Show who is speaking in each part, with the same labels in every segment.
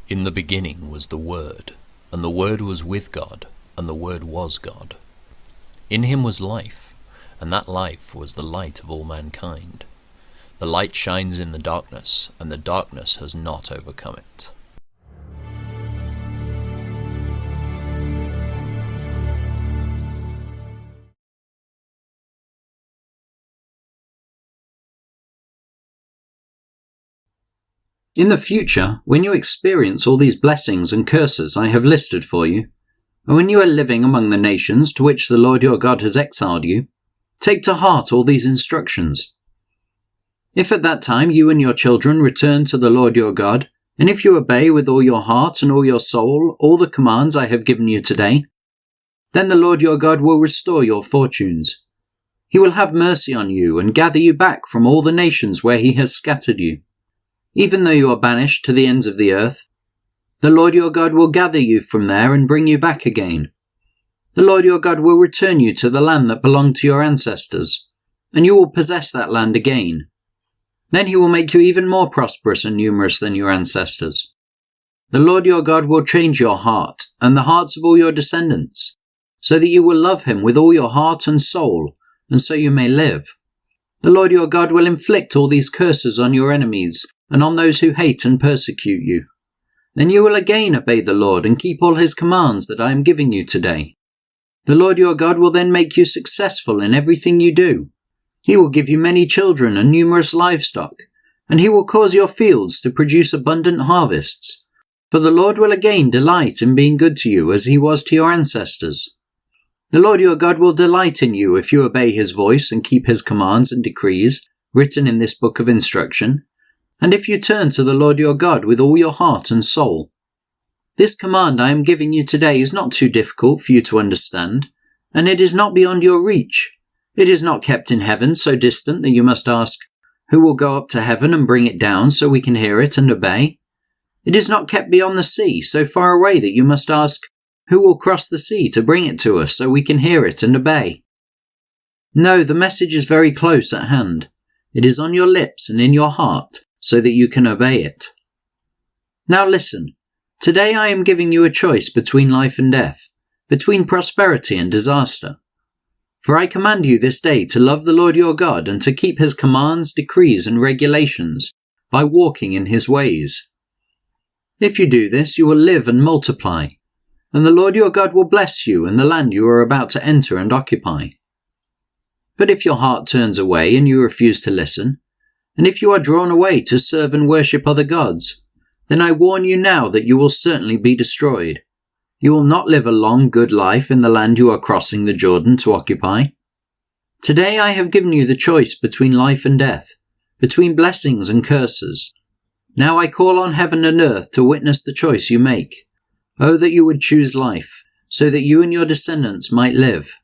Speaker 1: In the beginning was the Word, and the Word was with God, and the Word was God. In him was life, and that life was the light of all mankind. The light shines in the darkness, and the darkness has not overcome it.
Speaker 2: In the future, when you experience all these blessings and curses I have listed for you, and when you are living among the nations to which the Lord your God has exiled you, take to heart all these instructions. If at that time you and your children return to the Lord your God, and if you obey with all your heart and all your soul all the commands I have given you today, then the Lord your God will restore your fortunes. He will have mercy on you and gather you back from all the nations where he has scattered you. Even though you are banished to the ends of the earth, the Lord your God will gather you from there and bring you back again. The Lord your God will return you to the land that belonged to your ancestors, and you will possess that land again. Then he will make you even more prosperous and numerous than your ancestors. The Lord your God will change your heart and the hearts of all your descendants, so that you will love him with all your heart and soul, and so you may live. The Lord your God will inflict all these curses on your enemies and on those who hate and persecute you. Then you will again obey the Lord and keep all his commands that I am giving you today. The Lord your God will then make you successful in everything you do. He will give you many children and numerous livestock, and he will cause your fields to produce abundant harvests. For the Lord will again delight in being good to you as he was to your ancestors. The Lord your God will delight in you if you obey his voice and keep his commands and decrees written in this book of instruction, and if you turn to the Lord your God with all your heart and soul. This command I am giving you today is not too difficult for you to understand, and it is not beyond your reach. It is not kept in heaven so distant that you must ask, who will go up to heaven and bring it down so we can hear it and obey? It is not kept beyond the sea so far away that you must ask, who will cross the sea to bring it to us so we can hear it and obey? No, the message is very close at hand. It is on your lips and in your heart, so that you can obey it. Now listen, today I am giving you a choice between life and death, between prosperity and disaster. For I command you this day to love the Lord your God and to keep his commands, decrees, and regulations by walking in his ways. If you do this, you will live and multiply, and the Lord your God will bless you in the land you are about to enter and occupy. But if your heart turns away and you refuse to listen, and if you are drawn away to serve and worship other gods, then I warn you now that you will certainly be destroyed. You will not live a long, good life in the land you are crossing the Jordan to occupy. Today I have given you the choice between life and death, between blessings and curses. Now I call on heaven and earth to witness the choice you make. Oh, that you would choose life, so that you and your descendants might live.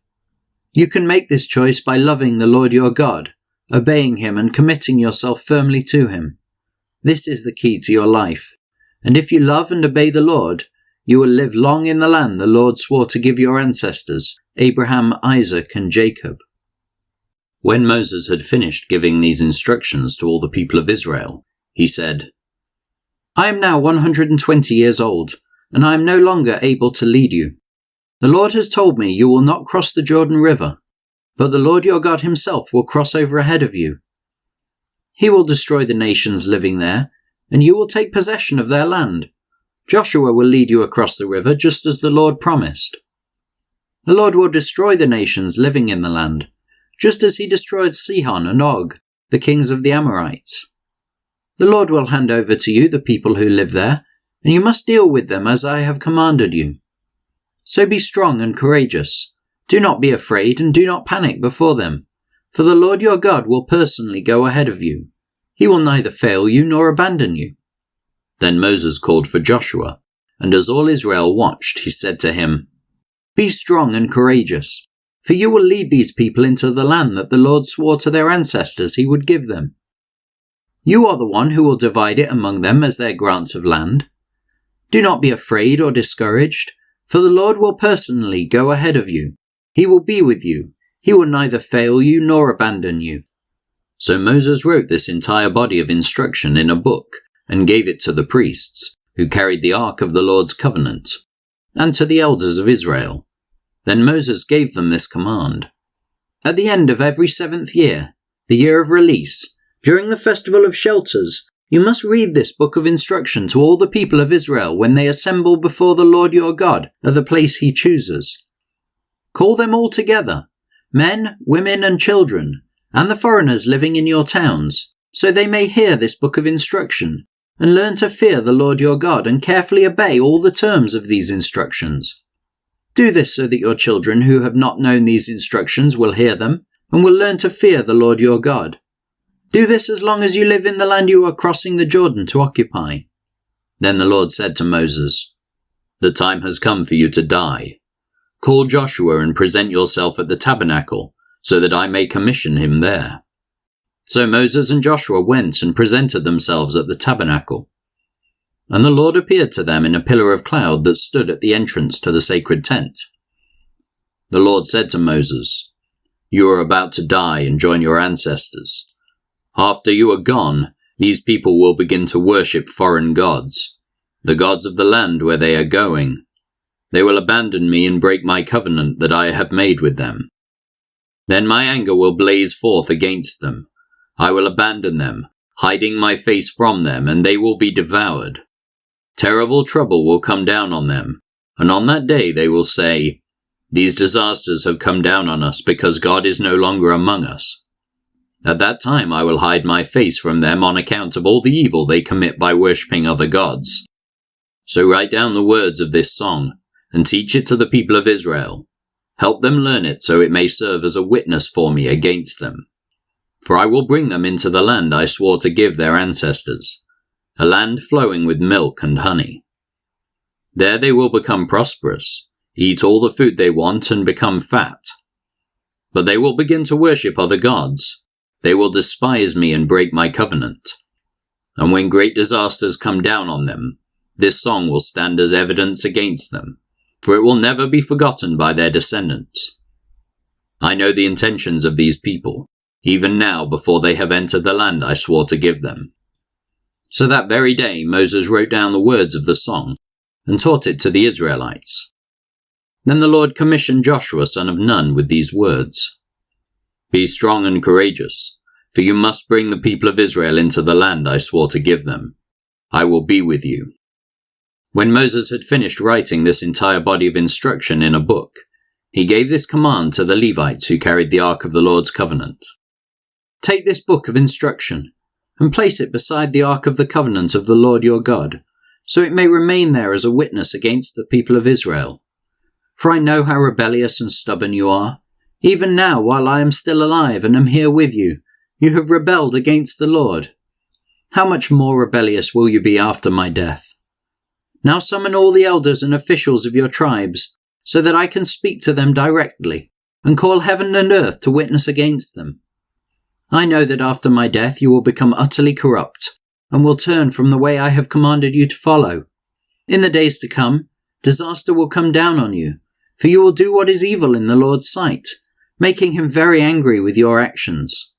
Speaker 2: You can make this choice by loving the Lord your God, obeying him and committing yourself firmly to him. This is the key to your life, and if you love and obey the Lord, you will live long in the land the Lord swore to give your ancestors, Abraham, Isaac, and Jacob. When Moses had finished giving these instructions to all the people of Israel, he said, I am now 120 years old, and I am no longer able to lead you. The Lord has told me you will not cross the Jordan River, but the Lord your God himself will cross over ahead of you. He will destroy the nations living there, and you will take possession of their land. Joshua will lead you across the river just as the Lord promised. The Lord will destroy the nations living in the land, just as he destroyed Sihon and Og, the kings of the Amorites. The Lord will hand over to you the people who live there, and you must deal with them as I have commanded you. So be strong and courageous. Do not be afraid and do not panic before them, for the Lord your God will personally go ahead of you. He will neither fail you nor abandon you. Then Moses called for Joshua, and as all Israel watched, he said to him, Be strong and courageous, for you will lead these people into the land that the Lord swore to their ancestors he would give them. You are the one who will divide it among them as their grants of land. Do not be afraid or discouraged, for the Lord will personally go ahead of you. He will be with you. He will neither fail you nor abandon you. So Moses wrote this entire body of instruction in a book and gave it to the priests, who carried the ark of the Lord's covenant, and to the elders of Israel. Then Moses gave them this command. At the end of every 7th year, the year of release, during the festival of shelters, you must read this book of instruction to all the people of Israel when they assemble before the Lord your God at the place he chooses. Call them all together, men, women, and children, and the foreigners living in your towns, so they may hear this book of instruction, and learn to fear the Lord your God and carefully obey all the terms of these instructions. Do this so that your children who have not known these instructions will hear them, and will learn to fear the Lord your God. Do this as long as you live in the land you are crossing the Jordan to occupy. Then the Lord said to Moses, The time has come for you to die. Call Joshua and present yourself at the tabernacle, so that I may commission him there. So Moses and Joshua went and presented themselves at the tabernacle. And the Lord appeared to them in a pillar of cloud that stood at the entrance to the sacred tent. The Lord said to Moses, You are about to die and join your ancestors. After you are gone, these people will begin to worship foreign gods, the gods of the land where they are going. They will abandon me and break my covenant that I have made with them. Then my anger will blaze forth against them. I will abandon them, hiding my face from them, and they will be devoured. Terrible trouble will come down on them, and on that day they will say, These disasters have come down on us because God is no longer among us. At that time I will hide my face from them on account of all the evil they commit by worshipping other gods. So write down the words of this song, and teach it to the people of Israel. Help them learn it so it may serve as a witness for me against them. For I will bring them into the land I swore to give their ancestors, a land flowing with milk and honey. There they will become prosperous, eat all the food they want, and become fat. But they will begin to worship other gods. They will despise me and break my covenant. And when great disasters come down on them, this song will stand as evidence against them, for it will never be forgotten by their descendants. I know the intentions of these people, even now before they have entered the land I swore to give them. So that very day Moses wrote down the words of the song and taught it to the Israelites. Then the Lord commissioned Joshua son of Nun with these words, Be strong and courageous, for you must bring the people of Israel into the land I swore to give them. I will be with you. When Moses had finished writing this entire body of instruction in a book, he gave this command to the Levites who carried the ark of the Lord's covenant. Take this book of instruction and place it beside the ark of the covenant of the Lord your God, so it may remain there as a witness against the people of Israel. For I know how rebellious and stubborn you are. Even now, while I am still alive and am here with you, you have rebelled against the Lord. How much more rebellious will you be after my death? Now summon all the elders and officials of your tribes, so that I can speak to them directly, and call heaven and earth to witness against them. I know that after my death you will become utterly corrupt, and will turn from the way I have commanded you to follow. In the days to come, disaster will come down on you, for you will do what is evil in the Lord's sight, making him very angry with your actions.